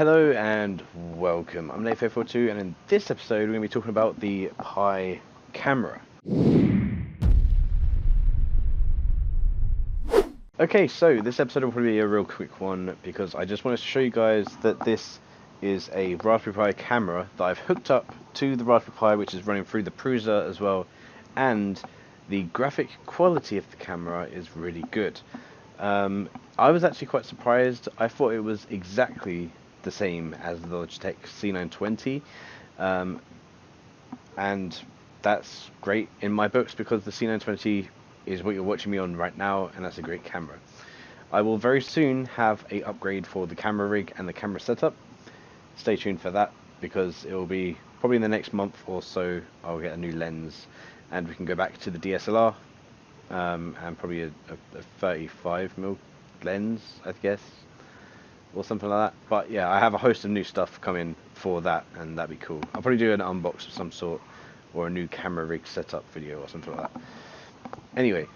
Hello and welcome. I'm Anet A8, and in this episode we're going to be talking about the Pi camera. Okay, so this episode will probably be a real quick one because I just wanted to show you guys that this is a Raspberry Pi camera that I've hooked up to the Raspberry Pi, which is running through the Prusa as well, and the graphic quality of the camera is really good. I was actually quite surprised. I thought it was exactly the same as the Logitech C920, and that's great in my books because the C920 is what you're watching me on right now, and that's a great camera. I will very soon have a upgrade for the camera rig and the camera setup. Stay tuned for that because it will be probably in the next month or so. I'll get a new lens and we can go back to the DSLR, and probably a 35mm lens, I guess, or something like that. But yeah, I have a host of new stuff coming for that, and that'd be cool. I'll probably do an unbox of some sort, or a new camera rig setup video or something like that. Anyway,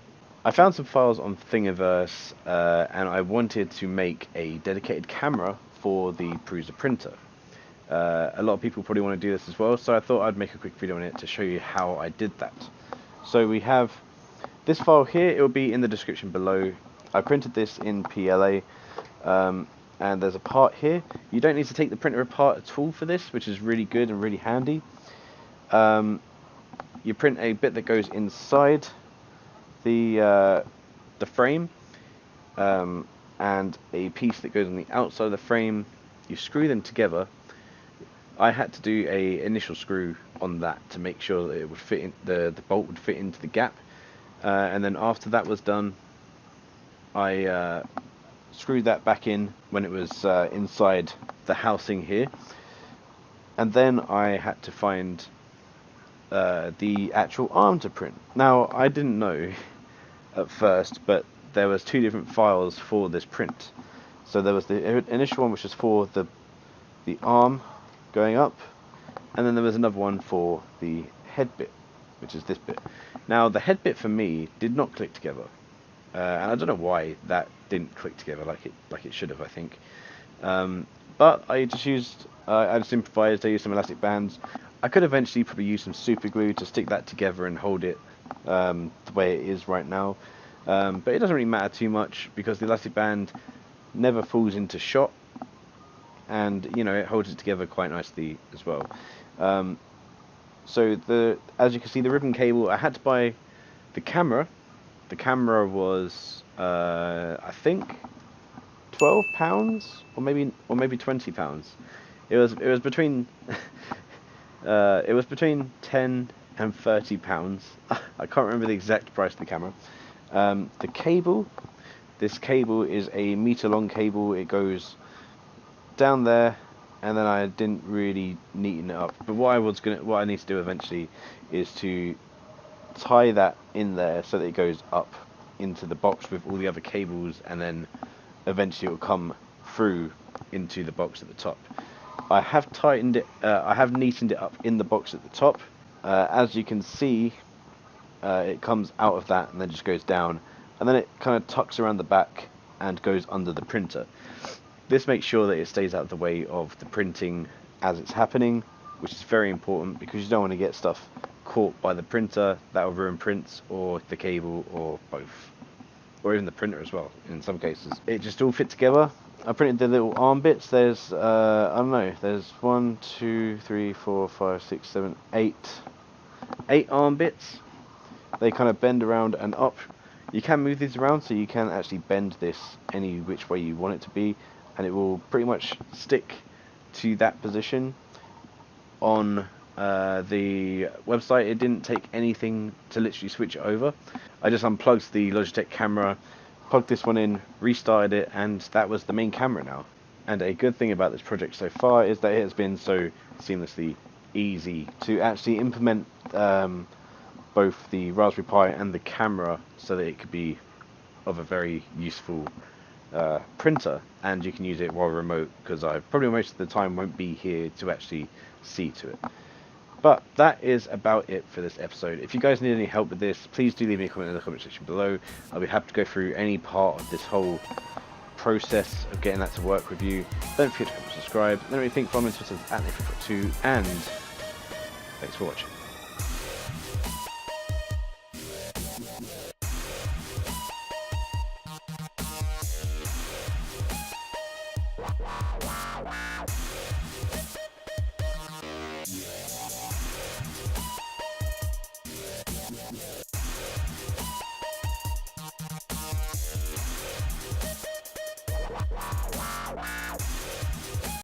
I found some files on Thingiverse, and I wanted to make a dedicated camera for the Prusa printer. A lot of people probably want to do this as well, so I thought I'd make a quick video on it to show you how I did that. So we have this file here. It will be in the description below. I printed this in PLA, and there's a part here. You don't need to take the printer apart at all for this, which is really good and really handy. You print a bit that goes inside the frame, and a piece that goes on the outside of the frame. You screw them together. I had to do a initial screw on that to make sure that it would fit in, the bolt would fit into the gap, and then after that was done, I screwed that back in when it was inside the housing here, and then I had to find the actual arm to print. Now, I didn't know at first, but there was two different files for this print. So there was the initial one, which was for the arm going up, and then there was another one for the head bit, which is this bit. Now, the head bit for me did not click together, and I don't know why that didn't click together like it should have, I think. But I just used, I just improvised. I used some elastic bands. I could eventually probably use some super glue to stick that together and hold it the way it is right now, but it doesn't really matter too much because the elastic band never falls into shot, and you know, it holds it together quite nicely as well. So as you can see, the ribbon cable, I had to buy the camera. The camera was I think £12 or maybe £20. It was between it was between £10 and £30. I can't remember the exact price of the camera. The cable, this cable is a meter long cable. It goes down there, and then I didn't really neaten it up. But what I need to do eventually is to tie that in there so that it goes up into the box with all the other cables, and then eventually it will come through into the box at the top. I have tightened it, I have neatened it up in the box at the top. As you can see, it comes out of that and then just goes down, and then it kind of tucks around the back and goes under the printer. This makes sure that it stays out of the way of the printing as it's happening, which is very important because you don't want to get stuff caught by the printer. That will ruin prints, or the cable, or both, or even the printer as well in some cases. It just all fit together. I printed the little arm bits. There's I don't know, there's 1, 2, 3, 4, 5, 6, 7, 8 arm bits. They kind of bend around and up. You can move these around, so you can actually bend this any which way you want it to be, and it will pretty much stick to that position. On the website, it didn't take anything to literally switch it over. I just unplugged the Logitech camera, plugged this one in, restarted it, and that was the main camera now. And a good thing about this project so far is that it has been so seamlessly easy to actually implement both the Raspberry Pi and the camera so that it could be of a very useful printer, and you can use it while remote, because I probably most of the time won't be here to actually see to it. But that is about it for this episode. If you guys need any help with this, please do leave me a comment in the comment section below. I'll be happy to go through any part of this whole process of getting that to work with you. Don't forget to subscribe. Let me think, follow me on Twitter @Nathan2, and thanks for watching.